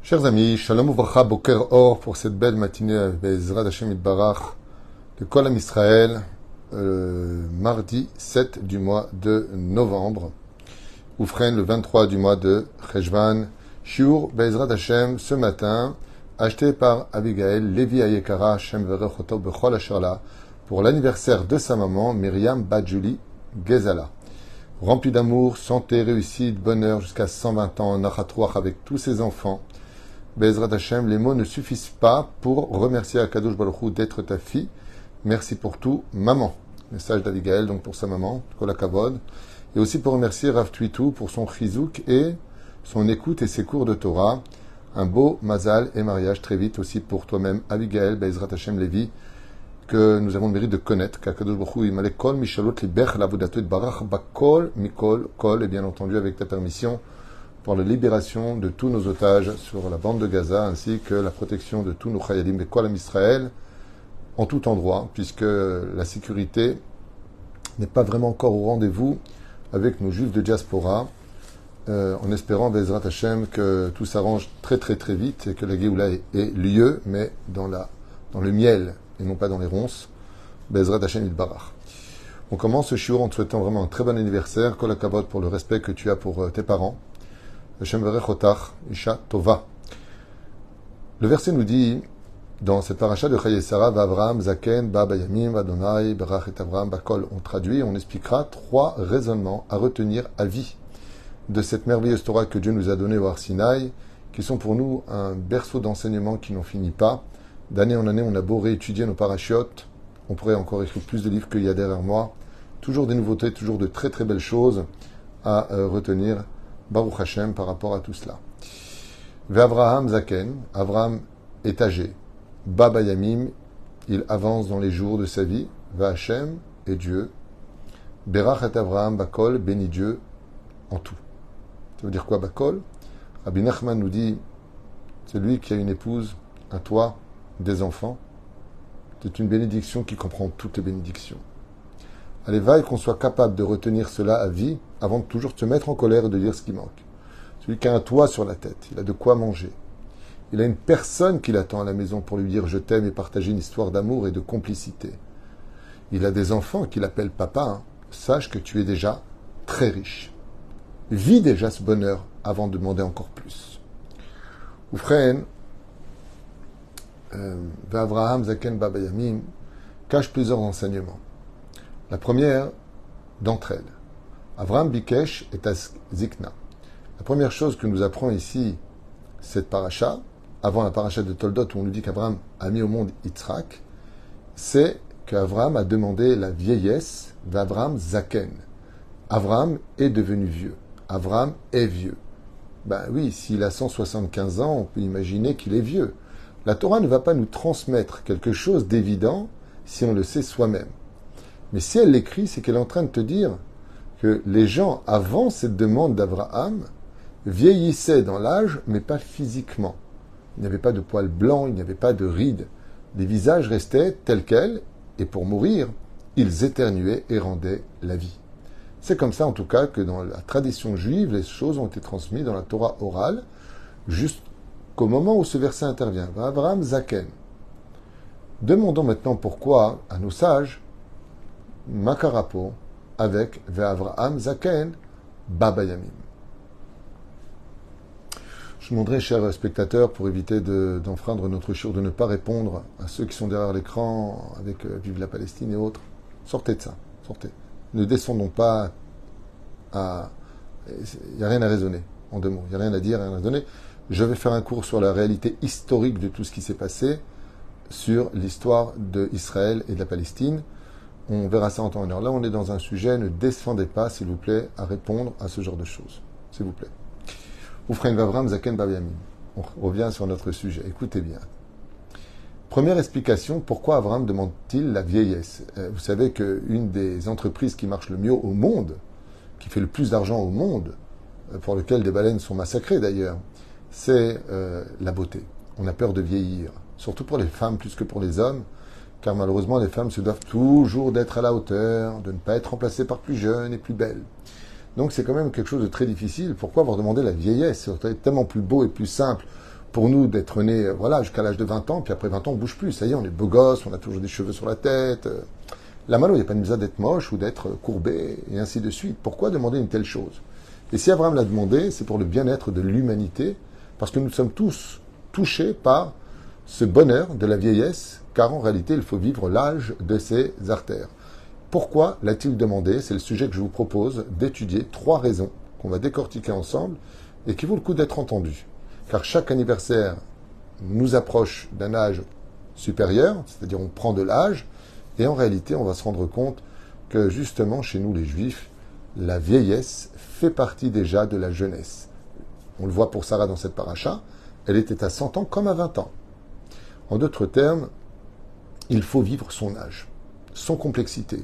Chers amis, Shalom Uvracha Boker Or pour cette belle matinée Be'ezrat Hashem Itbarach de Kol Am Israël, mardi 7 du mois de novembre, Oufren le 23 du mois de Cheshvan, Shiur Be'ezrat Hashem ce matin, acheté par Abigail Levi Ayekara Hashem Verechoto Bechol Asherla pour l'anniversaire de sa maman Myriam Badjouli Gezala. Rempli d'amour, santé, réussite, bonheur jusqu'à 120 ans, Nachatouach avec tous ses enfants. Be'ezrat Hashem, les mots ne suffisent pas pour remercier Akadosh Baruch Hu d'être ta fille. Merci pour tout, maman. Message d'Abigail, donc pour sa maman, Kol HaKavod. Et aussi pour remercier Rav Twitou pour son chizouk et son écoute et ses cours de Torah. Un beau mazal et mariage très vite aussi pour toi-même, Abigail, Be'ezrat Hashem Levi, que nous avons le mérite de connaître, qu'Akadosh Baruch Hu Imalek Kol Mishalot Libech Lavodato Barach Bakol Mikol Kol, et bien entendu avec ta permission, pour la libération de tous nos otages sur la bande de Gaza, ainsi que la protection de tous nos chayalim et Kol Am Israël en tout endroit, puisque la sécurité n'est pas vraiment encore au rendez-vous avec nos juifs de diaspora, en espérant, Be'ezrat Hashem, que tout s'arrange très très très vite et que la Géoula ait lieu, mais dans le miel et non pas dans les ronces. Be'ezrat Hashem Itbarach. On commence ce shiur en te souhaitant vraiment un très bon anniversaire, Kol HaKavod pour le respect que tu as pour tes parents. Hashem Verechotach, Isha Tova. Le verset nous dit, dans cette paracha de Chayei Sarah, Avraham, Zaken, Ba Bayamim, Adonai, Berach et Avraham, Bakol, on traduit, on expliquera 3 raisonnements à retenir à vie de cette merveilleuse Torah que Dieu nous a donnée au Har Sinaï, qui sont pour nous un berceau d'enseignement qui n'en finit pas. D'année en année, on a beau réétudier nos parachiotes, on pourrait encore écrire plus de livres qu'il y a derrière moi. Toujours des nouveautés, toujours de très très belles choses à retenir. Baruch Hashem par rapport à tout cela. Ve'Avraham Zaken, Avraham est âgé. Baba Yamim, il avance dans les jours de sa vie. Ve'Hashem est Dieu. Berach et Avraham Bakol, béni Dieu en tout. Ça veut dire quoi Bakol? Rabbi Nachman nous dit, celui qui a une épouse, un toit, des enfants, c'est une bénédiction qui comprend toutes les bénédictions. Allez, vaille qu'on soit capable de retenir cela à vie avant de toujours se mettre en colère et de dire ce qui manque. Celui qui a un toit sur la tête, il a de quoi manger. Il a une personne qui l'attend à la maison pour lui dire je t'aime et partager une histoire d'amour et de complicité. Il a des enfants qui l'appellent papa. Hein. Sache que tu es déjà très riche. Vis déjà ce bonheur avant de demander encore plus. Oufren, Avraham Zaken Baba Yamim cache plusieurs enseignements. La première d'entre elles, Avraham Bikesh et Zikna. La première chose que nous apprend ici cette paracha, avant la paracha de Toldot où on nous dit qu'Avraham a mis au monde Yitzhak, c'est qu'Avraham a demandé la vieillesse d'Avraham Zaken. Avraham est devenu vieux. Avraham est vieux. Ben oui, s'il a 175 ans, on peut imaginer qu'il est vieux. La Torah ne va pas nous transmettre quelque chose d'évident si on le sait soi-même. Mais si elle l'écrit, c'est qu'elle est en train de te dire que les gens, avant cette demande d'Avraham, vieillissaient dans l'âge, mais pas physiquement. Il n'y avait pas de poils blancs, il n'y avait pas de rides. Les visages restaient tels quels, et pour mourir, ils éternuaient et rendaient la vie. C'est comme ça, en tout cas, que dans la tradition juive, les choses ont été transmises dans la Torah orale, jusqu'au moment où ce verset intervient. Avraham Zaken. Demandons maintenant pourquoi, à nos sages, Makarapo avec Ve'Avraham Zaken Baba Yamim. Je demanderai, chers spectateurs, pour éviter d'enfreindre notre shiur, de ne pas répondre à ceux qui sont derrière l'écran avec Vive la Palestine et autres. Sortez de ça, sortez. Ne descendons pas à... Il n'y a rien à raisonner, en 2 mots. Il n'y a rien à dire, rien à raisonner. Je vais faire un cours sur la réalité historique de tout ce qui s'est passé, sur l'histoire d'Israël et de la Palestine. On verra ça en temps et en heure. Là, on est dans un sujet, ne descendez pas, s'il vous plaît, à répondre à ce genre de choses. S'il vous plaît. Oufren Vavram Zaken Babiamim. On revient sur notre sujet. Écoutez bien. Première explication, pourquoi Avraham demande-t-il la vieillesse? Vous savez qu'une des entreprises qui marche le mieux au monde, qui fait le plus d'argent au monde, pour lequel des baleines sont massacrées d'ailleurs, c'est la beauté. On a peur de vieillir, surtout pour les femmes plus que pour les hommes, car malheureusement, les femmes se doivent toujours d'être à la hauteur, de ne pas être remplacées par plus jeunes et plus belles. Donc c'est quand même quelque chose de très difficile. Pourquoi avoir demandé la vieillesse? C'est tellement plus beau et plus simple pour nous d'être nés voilà, jusqu'à l'âge de 20 ans, puis après 20 ans, on ne bouge plus. Ça y est, on est beau gosse, on a toujours des cheveux sur la tête. Là, maintenant, il n'y a pas de besoin d'être moche ou d'être courbé, et ainsi de suite. Pourquoi demander une telle chose? Et si Abraham l'a demandé, c'est pour le bien-être de l'humanité, parce que nous sommes tous touchés par ce bonheur de la vieillesse, car en réalité, il faut vivre l'âge de ses artères. Pourquoi l'a-t-il demandé? C'est le sujet que je vous propose d'étudier. 3 raisons qu'on va décortiquer ensemble et qui vaut le coup d'être entendues. Car chaque anniversaire nous approche d'un âge supérieur, c'est-à-dire on prend de l'âge, et en réalité, on va se rendre compte que justement, chez nous les Juifs, la vieillesse fait partie déjà de la jeunesse. On le voit pour Sarah dans cette paracha, elle était à 100 ans comme à 20 ans. En d'autres termes, il faut vivre son âge, son complexité.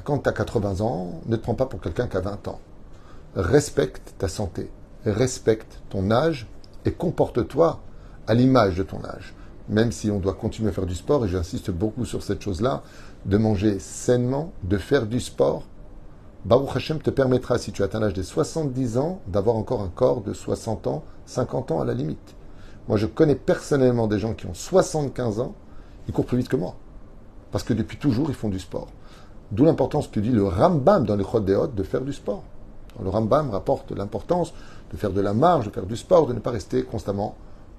Quand tu as 80 ans, ne te prends pas pour quelqu'un qui a 20 ans. Respecte ta santé, respecte ton âge et comporte-toi à l'image de ton âge. Même si on doit continuer à faire du sport, et j'insiste beaucoup sur cette chose-là, de manger sainement, de faire du sport, Baruch Hashem te permettra, si tu atteins l'âge des 70 ans, d'avoir encore un corps de 60 ans, 50 ans à la limite. Moi, je connais personnellement des gens qui ont 75 ans, ils courent plus vite que moi. Parce que depuis toujours, ils font du sport. D'où l'importance que dit le Rambam dans les Chod Deot de faire du sport. Le Rambam rapporte l'importance de faire de la marche, de faire du sport, de ne pas rester constamment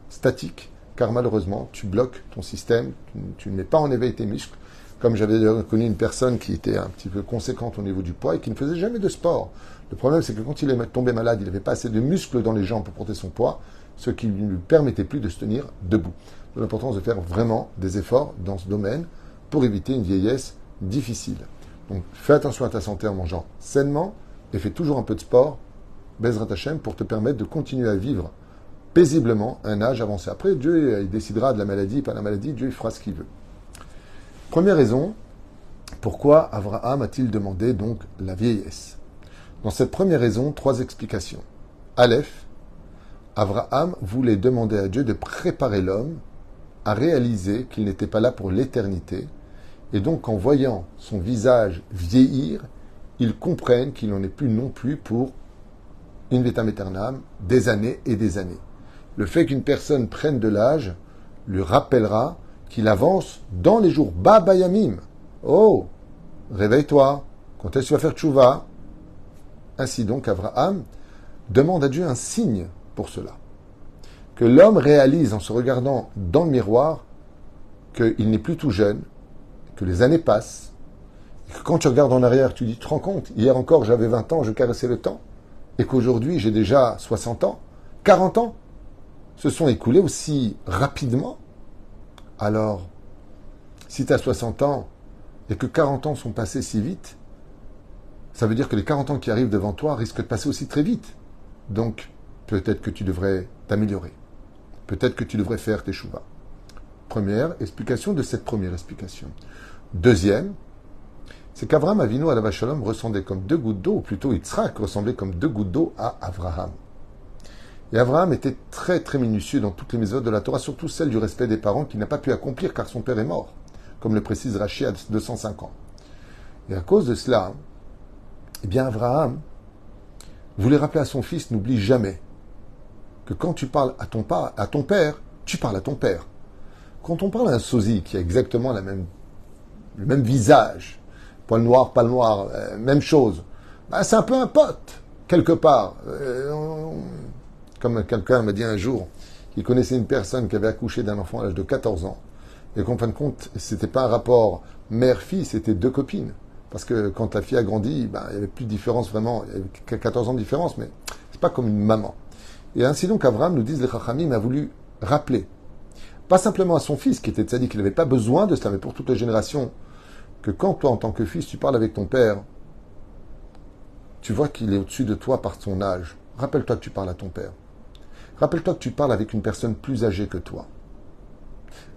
statique, car malheureusement, tu bloques ton système, tu ne mets pas en éveil tes muscles. Comme j'avais connu une personne qui était un petit peu conséquente au niveau du poids et qui ne faisait jamais de sport. Le problème, c'est que quand il est tombé malade, il n'avait pas assez de muscles dans les jambes pour porter son poids, ce qui ne lui permettait plus de se tenir debout. D'où l'importance de faire vraiment des efforts dans ce domaine pour éviter une vieillesse difficile. Donc, fais attention à ta santé en mangeant sainement et fais toujours un peu de sport, Bezrat Hashem, pour te permettre de continuer à vivre paisiblement un âge avancé. Après, Dieu il décidera de la maladie, pas la maladie, Dieu il fera ce qu'il veut. Première raison, pourquoi Abraham a-t-il demandé donc la vieillesse? Dans cette première raison, 3 explications. Aleph, Abraham voulait demander à Dieu de préparer l'homme à réaliser qu'il n'était pas là pour l'éternité, et donc en voyant son visage vieillir, il comprenne qu'il n'en est plus non plus pour in vitam aeternam, des années et des années. Le fait qu'une personne prenne de l'âge lui rappellera qu'il avance dans les jours. Baba Yamim. Oh, réveille-toi. Quand est-ce que tu vas faire tchouva? Ainsi donc, Abraham demande à Dieu un signe pour cela. Que l'homme réalise en se regardant dans le miroir qu'il n'est plus tout jeune, que les années passent, et que quand tu regardes en arrière, tu dis, tu te rends compte, hier encore j'avais 20 ans, je caressais le temps, et qu'aujourd'hui j'ai déjà 60 ans, 40 ans se sont écoulés aussi rapidement. Alors, si tu as 60 ans et que 40 ans sont passés si vite, ça veut dire que les 40 ans qui arrivent devant toi risquent de passer aussi très vite. Donc, peut-être que tu devrais t'améliorer. Peut-être que tu devrais faire tes chouvas. Première explication de cette première explication. Deuxième, c'est qu'Avraham Avinu alav Shalom ressemblait comme 2 gouttes d'eau, ou plutôt Yitzhak ressemblait comme 2 gouttes d'eau à Avraham. Et Avraham était très très minutieux dans toutes les méthodes de la Torah, surtout celle du respect des parents qu'il n'a pas pu accomplir car son père est mort, comme le précise Rashi à 205 ans. Et à cause de cela, eh bien Avraham voulait rappeler à son fils, n'oublie jamais que quand tu parles à ton père, tu parles à ton père. Quand on parle à un sosie qui a exactement le même visage, poil noir, pas noir, même chose, c'est un peu un pote, quelque part. Comme quelqu'un m'a dit un jour qu'il connaissait une personne qui avait accouché d'un enfant à l'âge de 14 ans, et qu'en fin de compte, c'était pas un rapport mère-fille, c'était 2 copines. Parce que quand la fille a grandi, il n'y avait plus de différence vraiment, il y avait 14 ans de différence, mais c'est pas comme une maman. Et ainsi donc, Abraham, nous disent les Chachamim, a voulu rappeler, pas simplement à son fils, qui était tzaddik, qu'il n'avait pas besoin de cela, mais pour toute la génération, que quand toi, en tant que fils, tu parles avec ton père, tu vois qu'il est au-dessus de toi par son âge. Rappelle-toi que tu parles à ton père. Rappelle-toi que tu parles avec une personne plus âgée que toi.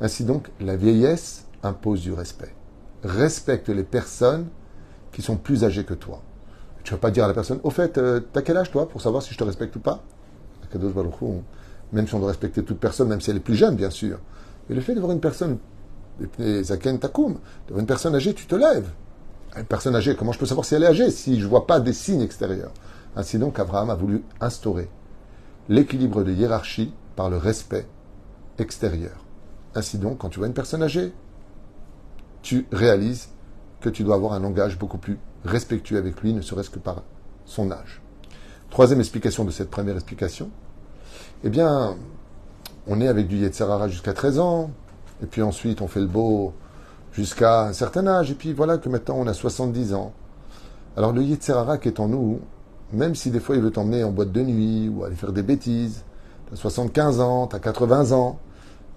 Ainsi donc, la vieillesse impose du respect. Respecte les personnes qui sont plus âgées que toi. Tu ne vas pas dire à la personne, au fait, t'as quel âge toi pour savoir si je te respecte ou pas? Même si on doit respecter toute personne, même si elle est plus jeune, bien sûr. Mais le fait d'avoir une personne, Zaken Takoum, d'avoir une personne âgée, tu te lèves. Une personne âgée, comment je peux savoir si elle est âgée si je ne vois pas des signes extérieurs? Ainsi donc, Abraham a voulu instaurer l'équilibre de hiérarchie par le respect extérieur. Ainsi donc, quand tu vois une personne âgée, tu réalises que tu dois avoir un langage beaucoup plus respectueux avec lui, ne serait-ce que par son âge. Troisième explication de cette première explication, eh bien, on est avec du Yetzer Hara jusqu'à 13 ans, et puis ensuite on fait le beau jusqu'à un certain âge, et puis voilà que maintenant on a 70 ans. Alors le Yetzer Hara qui est en nous, même si des fois il veut t'emmener en boîte de nuit, ou aller faire des bêtises, t'as 75 ans, t'as 80 ans,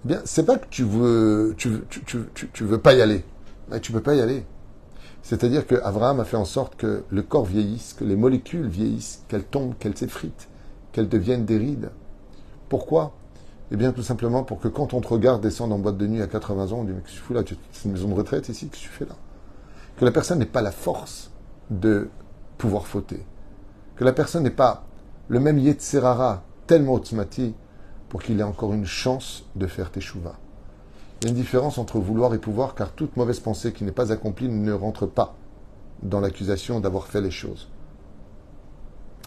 eh bien, c'est pas que tu veux pas y aller, mais tu peux pas y aller. C'est-à-dire que Abraham a fait en sorte que le corps vieillisse, que les molécules vieillissent, qu'elles tombent, qu'elles s'effritent, qu'elles deviennent des rides. Pourquoi? Eh bien, tout simplement pour que quand on te regarde descendre en boîte de nuit à 80 ans, on dit, mais qu'est-ce que tu fous là? C'est une maison de retraite ici, qu'est-ce que tu fais là? Que la personne n'ait pas la force de pouvoir fauter. Que la personne n'ait pas le même Yetzer Hara tellement otzmati pour qu'il ait encore une chance de faire teshuva. Il y a une différence entre vouloir et pouvoir, car toute mauvaise pensée qui n'est pas accomplie ne rentre pas dans l'accusation d'avoir fait les choses.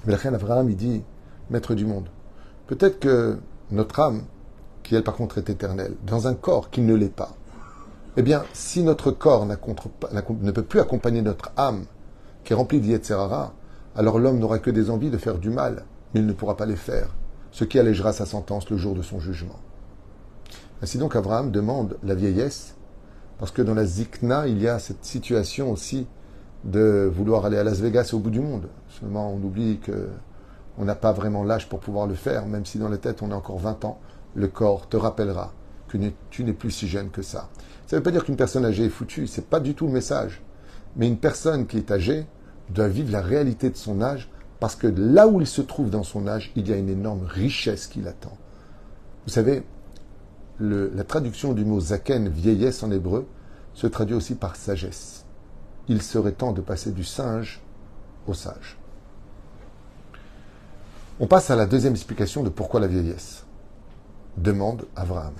Mais la reine Abraham, il dit, maître du monde, peut-être que notre âme, qui elle par contre est éternelle, dans un corps qui ne l'est pas, eh bien, si notre corps ne peut plus accompagner notre âme, qui est remplie d'Yetzer Hara, alors l'homme n'aura que des envies de faire du mal, mais il ne pourra pas les faire, ce qui allégera sa sentence le jour de son jugement. Ainsi donc, Abraham demande la vieillesse, parce que dans la Zikna, il y a cette situation aussi de vouloir aller à Las Vegas au bout du monde. Seulement, on oublie qu'on n'a pas vraiment l'âge pour pouvoir le faire, même si dans la tête, on a encore 20 ans, le corps te rappellera que tu n'es plus si jeune que ça. Ça ne veut pas dire qu'une personne âgée est foutue, c'est pas du tout le message. Mais une personne qui est âgée doit vivre la réalité de son âge, parce que là où il se trouve dans son âge, il y a une énorme richesse qui l'attend. Vous savez, la traduction du mot zaken, vieillesse en hébreu, se traduit aussi par sagesse. Il serait temps de passer du singe au sage. On passe à la deuxième explication de pourquoi la vieillesse. Demande Abraham.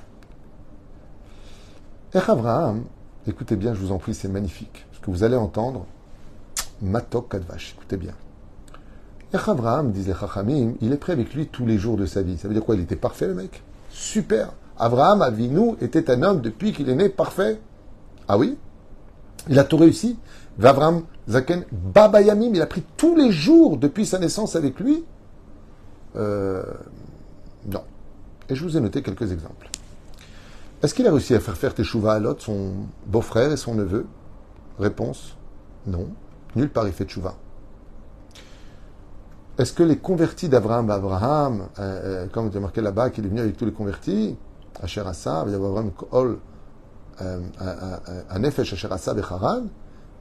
Abraham, écoutez bien, je vous en prie, c'est magnifique. Ce que vous allez entendre, Matok Kadvash, écoutez bien. Abraham, disent les Chachamim, il est prêt avec lui tous les jours de sa vie. Ça veut dire quoi? Il était parfait, le mec? Super. Abraham Avinu était un homme depuis qu'il est né parfait. Ah oui? Il a tout réussi. Vavram Zaken Baba Yamim, il a pris tous les jours depuis sa naissance avec lui. Non. Et je vous ai noté quelques exemples. Est-ce qu'il a réussi à faire teshuva à Lot, son beau-frère et son neveu? Réponse, non. Nulle part il fait teshuva. Est-ce que les convertis d'Abraham, comme il est marqué là-bas, qu'il est venu avec tous les convertis, Asher Asa, Abraham Kol, Anefesh Asher Asa Becharan,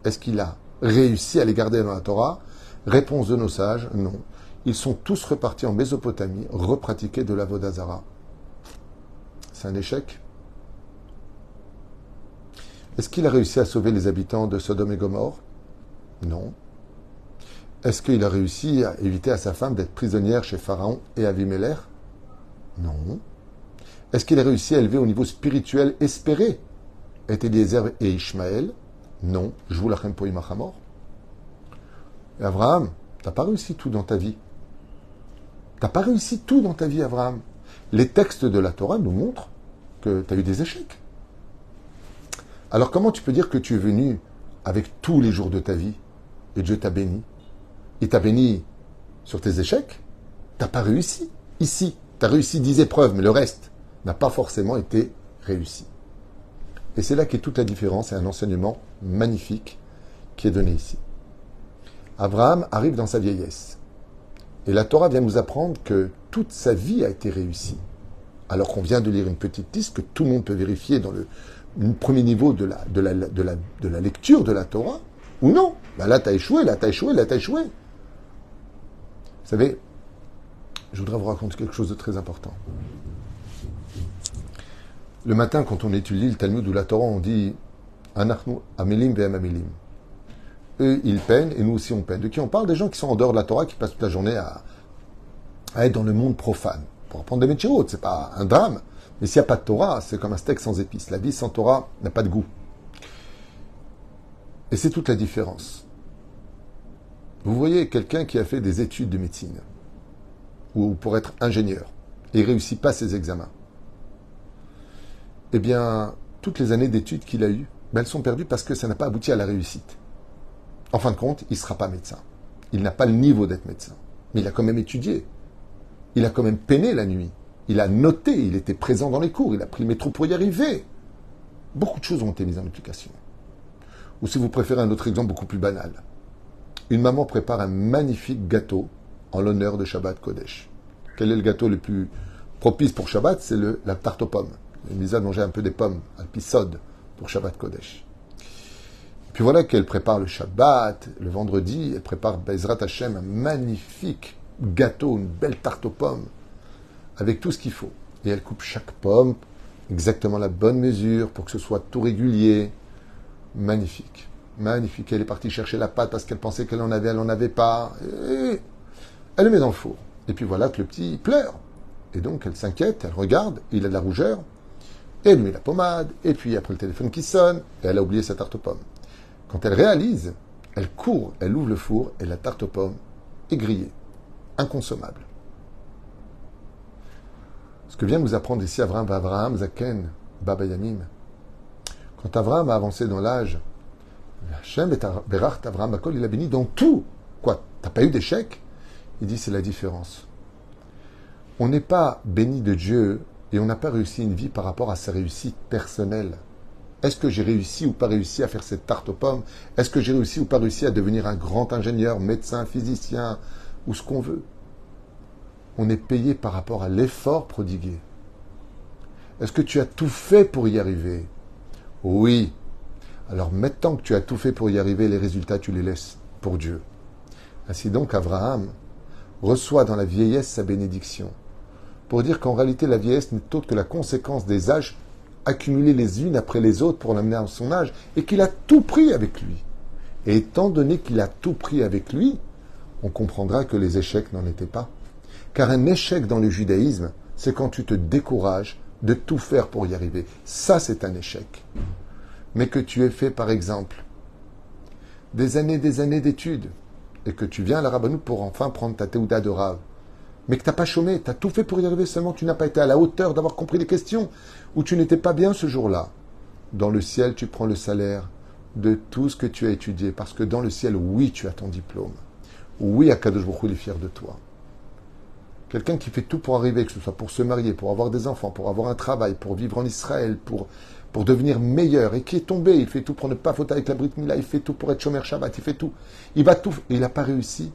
est-ce qu'il a réussi à les garder dans la Torah? Réponse de nos sages, non. Ils sont tous repartis en Mésopotamie, repratiquer de l'Avodah Zara. C'est un échec. Est-ce qu'il a réussi à sauver les habitants de Sodome et Gomorrhe? Non. Est-ce qu'il a réussi à éviter à sa femme d'être prisonnière chez Pharaon et Avimelech? Non. Est-ce qu'il a réussi à élever au niveau spirituel espéré Eliezer et Ishmaël? Non. Je vous l'achem po imachamor. Et Abraham, t'as pas réussi tout dans ta vie. T'as pas réussi tout dans ta vie, Abraham. Les textes de la Torah nous montrent que tu as eu des échecs. Alors comment tu peux dire que tu es venu avec tous les jours de ta vie et Dieu t'a béni? Il t'a béni sur tes échecs. T'as pas réussi. Ici, tu as réussi 10 épreuves, mais le reste n'a pas forcément été réussi. Et c'est là qu'est toute la différence et un enseignement magnifique qui est donné ici. Abraham arrive dans sa vieillesse. Et la Torah vient nous apprendre que toute sa vie a été réussie. Alors qu'on vient de lire une petite liste que tout le monde peut vérifier dans le premier niveau de la lecture de la Torah, ou non. Ben là, tu as échoué, là, tu as échoué, là, tu as échoué. Vous savez, je voudrais vous raconter quelque chose de très important. Le matin, quand on étudie le Talmud ou la Torah, on dit « Anachnu amelim ve'em amelim ». Eux, ils peinent, et nous aussi, on peine. De qui on parle? Des gens qui sont en dehors de la Torah, qui passent toute la journée à être dans le monde profane. Pour apprendre des métiers hautes, c'est pas un drame. Mais s'il n'y a pas de Torah, c'est comme un steak sans épices. La vie sans Torah n'a pas de goût. Et c'est toute la différence. Vous voyez quelqu'un qui a fait des études de médecine, ou pour être ingénieur. et il ne réussit pas ses examens, eh bien, toutes les années d'études qu'il a eues, elles sont perdues parce que ça n'a pas abouti à la réussite. En fin de compte, il ne sera pas médecin. Il n'a pas le niveau d'être médecin. Mais il a quand même étudié. Il a quand même peiné la nuit. Il a noté, il était présent dans les cours, il a pris le métro pour y arriver. Beaucoup de choses ont été mises en application. Ou si vous préférez un autre exemple beaucoup plus banal. Une maman prépare un magnifique gâteau en l'honneur de Shabbat Kodesh. Quel est le gâteau le plus propice pour Shabbat? C'est la tarte aux pommes. Elle me disait de manger un peu des pommes, un pisode pour Shabbat Kodesh. Et puis voilà qu'elle prépare le Shabbat, le vendredi, elle prépare Bezrat Hashem, un magnifique gâteau, une belle tarte aux pommes, avec tout ce qu'il faut. Et elle coupe chaque pomme, exactement la bonne mesure, pour que ce soit tout régulier. Magnifique. Magnifique. Elle est partie chercher la pâte parce qu'elle pensait qu'elle en avait, elle n'en avait pas. Et elle le met dans le four. Et puis voilà que le petit pleure. Et donc elle s'inquiète, elle regarde, il a de la rougeur, et elle met la pommade, et puis après le téléphone qui sonne, et elle a oublié sa tarte aux pommes. Quand elle réalise, elle court, elle ouvre le four, et la tarte aux pommes est grillée, inconsommable. Ce que vient nous apprendre ici Avraham Zaken, Baba Yamim. Quand Avraham a avancé dans l'âge, Hashem et Berach Avraham Bakol, il a béni dans tout. Quoi, t'as pas eu d'échec? Il dit, c'est la différence. On n'est pas béni de Dieu et on n'a pas réussi une vie par rapport à sa réussite personnelle. Est-ce que j'ai réussi ou pas réussi à faire cette tarte aux pommes? Est-ce que j'ai réussi ou pas réussi à devenir un grand ingénieur, médecin, physicien, ou ce qu'on veut? On est payé par rapport à l'effort prodigué. Est-ce que tu as tout fait pour y arriver? Oui. Alors maintenant que tu as tout fait pour y arriver, les résultats, tu les laisses pour Dieu. Ainsi donc, Abraham reçoit dans la vieillesse sa bénédiction. Pour dire qu'en réalité, la vieillesse n'est autre que la conséquence des âges accumulés les unes après les autres pour l'amener à son âge, et qu'il a tout pris avec lui. Et étant donné qu'il a tout pris avec lui, on comprendra que les échecs n'en étaient pas. Car un échec dans le judaïsme, c'est quand tu te décourages de tout faire pour y arriver. Ça, c'est un échec. Mais que tu aies fait, par exemple, des années d'études, et que tu viens à la rabbanout pour enfin prendre ta théouda de Rav, mais que tu n'as pas chômé, tu as tout fait pour y arriver, seulement tu n'as pas été à la hauteur d'avoir compris les questions, ou tu n'étais pas bien ce jour-là. Dans le ciel, tu prends le salaire de tout ce que tu as étudié, parce que dans le ciel, oui, tu as ton diplôme. Oui, Akadosh Baruch Hu, il est fier de toi. Quelqu'un qui fait tout pour arriver, que ce soit pour se marier, pour avoir des enfants, pour avoir un travail, pour vivre en Israël, pour devenir meilleur, et qui est tombé, il fait tout pour ne pas fauter avec la Brit Mila, il fait tout pour être Shomer Shabbat, il fait tout. Il va tout, et il n'a pas réussi.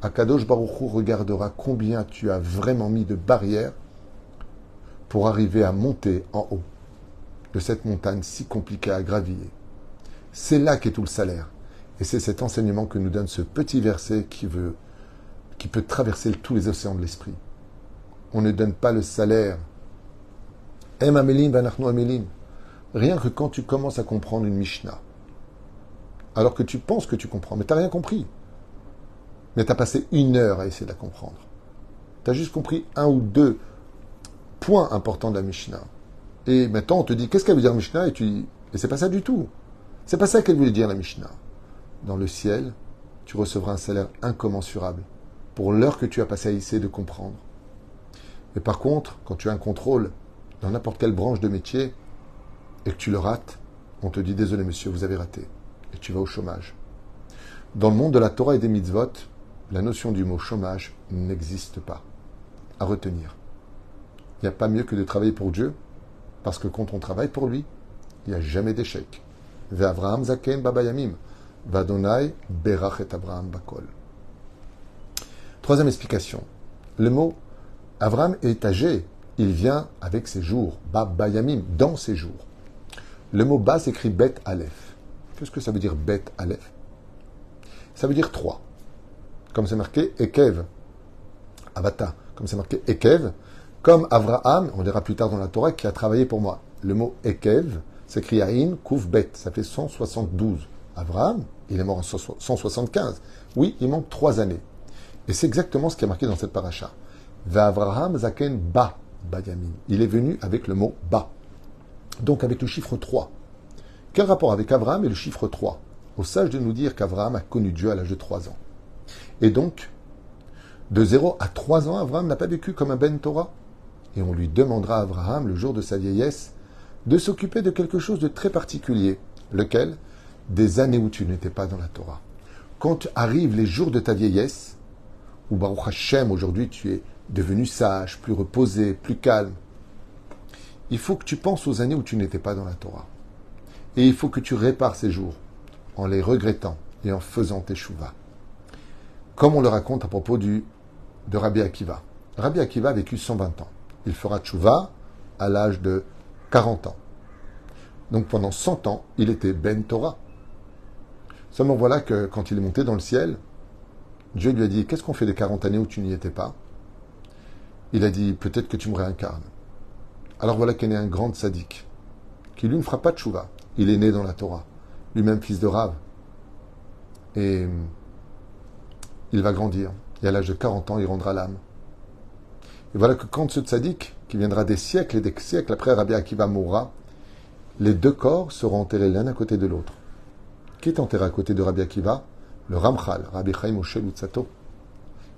Akadosh Baruch Hu regardera combien tu as vraiment mis de barrières pour arriver à monter en haut de cette montagne si compliquée à gravir. C'est là qu'est tout le salaire. Et c'est cet enseignement que nous donne ce petit verset qui peut traverser tous les océans de l'esprit. On ne donne pas le salaire. Em amelim vanachnu amelim. Rien que quand tu commences à comprendre une Mishnah, alors que tu penses que tu comprends, mais tu n'as rien compris. Mais tu as passé 1 heure à essayer de la comprendre. Tu as juste compris 1 ou 2 points importants de la Mishnah. Et maintenant, on te dit, qu'est-ce qu'elle veut dire Mishnah? Et c'est pas ça du tout. C'est pas ça qu'elle voulait dire, la Mishnah. Dans le ciel, tu recevras un salaire incommensurable pour l'heure que tu as passé à essayer de comprendre. Mais par contre, quand tu as un contrôle dans n'importe quelle branche de métier et que tu le rates, on te dit, désolé monsieur, vous avez raté. Et tu vas au chômage. Dans le monde de la Torah et des mitzvot, la notion du mot chômage n'existe pas. À retenir. Il n'y a pas mieux que de travailler pour Dieu, parce que quand on travaille pour lui, il n'y a jamais d'échec. Ve'Avraham Zaken Baba Yamim. Vadonai Berach et Avraham Bakol. Troisième explication. Le mot Avraham est âgé. Il vient avec ses jours. Baba Yamim, dans ses jours. Le mot Ba s'écrit Bet Aleph. Qu'est-ce que ça veut dire Bet Aleph? Ça veut dire 3. Comme c'est marqué Ekev. Avata. Comme c'est marqué Ekev. Comme Avraham, on dira plus tard dans la Torah, qui a travaillé pour moi. Le mot Ekev s'écrit Aïn Kouf Bet. Ça fait 172. Avraham, il est mort en 175. Oui, il manque 3 années. Et c'est exactement ce qui est marqué dans cette paracha. Va'Avraham Zaken Ba Bayamin. Il est venu avec le mot Ba. Donc avec le chiffre 3. Quel rapport avec Avraham et le chiffre 3? Au sage de nous dire qu'Avraham a connu Dieu à l'âge de 3 ans. Et donc, de 0 à 3 ans, Avraham n'a pas vécu comme un Ben Torah. Et on lui demandera à Abraham, le jour de sa vieillesse, de s'occuper de quelque chose de très particulier. Lequel? Des années où tu n'étais pas dans la Torah. Quand arrivent les jours de ta vieillesse, où Baruch Hashem, aujourd'hui tu es devenu sage, plus reposé, plus calme, il faut que tu penses aux années où tu n'étais pas dans la Torah. Et il faut que tu répares ces jours en les regrettant et en faisant tes chouvas. Comme on le raconte à propos de Rabbi Akiva. Rabbi Akiva a vécu 120 ans. Il fera tchouva à l'âge de 40 ans. Donc pendant 100 ans, il était Ben Torah. Seulement voilà que quand il est monté dans le ciel, Dieu lui a dit, qu'est-ce qu'on fait des 40 années où tu n'y étais pas? Il a dit, peut-être que tu me réincarnes. Alors voilà qu'est né un grand sadique, qui lui ne fera pas de tchouva. Il est né dans la Torah, lui-même fils de Rav. Et il va grandir. Et à l'âge de 40 ans, il rendra l'âme. Et voilà que quand ce tzaddik, qui viendra des siècles et des siècles après Rabbi Akiva mourra, les deux corps seront enterrés l'un à côté de l'autre. Qui est enterré à côté de Rabbi Akiva? Le Ramchal, Rabbi Chaim Moshe Luzzatto,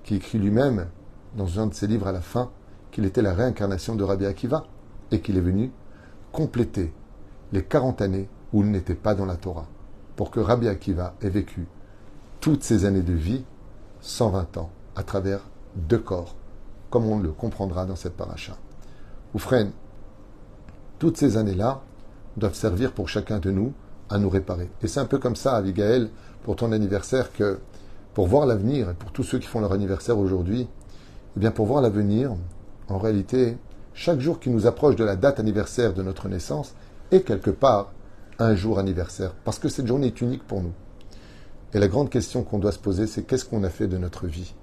qui écrit lui-même dans un de ses livres à la fin qu'il était la réincarnation de Rabbi Akiva et qu'il est venu compléter les 40 années où il n'était pas dans la Torah, pour que Rabbi Akiva ait vécu toutes ces années de vie, 120 ans, à travers deux corps, comme on le comprendra dans cette paracha. Oufren, toutes ces années-là doivent servir pour chacun de nous à nous réparer. Et c'est un peu comme ça, Abigaël, pour ton anniversaire, que pour voir l'avenir, et pour tous ceux qui font leur anniversaire aujourd'hui, eh bien pour voir l'avenir, en réalité, chaque jour qui nous approche de la date anniversaire de notre naissance est quelque part un jour anniversaire, parce que cette journée est unique pour nous. Et la grande question qu'on doit se poser, c'est qu'est-ce qu'on a fait de notre vie?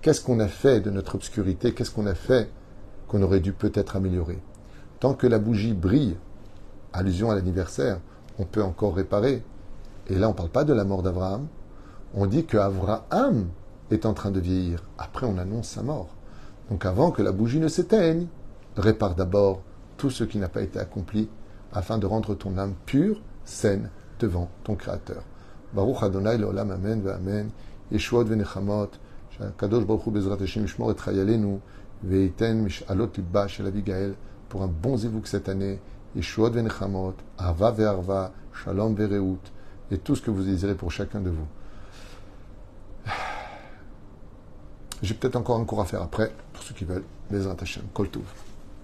Qu'est-ce qu'on a fait de notre obscurité? Qu'est-ce qu'on a fait qu'on aurait dû peut-être améliorer? Tant que la bougie brille, allusion à l'anniversaire, on peut encore réparer. Et là, on ne parle pas de la mort d'Abraham. On dit qu'Abraham est en train de vieillir. Après, on annonce sa mort. Donc avant que la bougie ne s'éteigne, répare d'abord tout ce qui n'a pas été accompli afin de rendre ton âme pure, saine, devant ton Créateur. Baruch Adonai Leolam Amen Amen. Yeshuot Venechamot. Kadosh Baruch Hu Bezrat Hashem Yishmor et Chayalenu. Veiten Mishalot Libba Shel Abigaël. Pour un bon zivouk cette année. Yeshuot Venechamot. Ahava Ve'arva. Shalom Ve'reut. Et tout ce que vous désirez pour chacun de vous. J'ai peut-être encore un cours à faire après, pour ceux qui veulent. Bezrat Hashem. Kol Tov.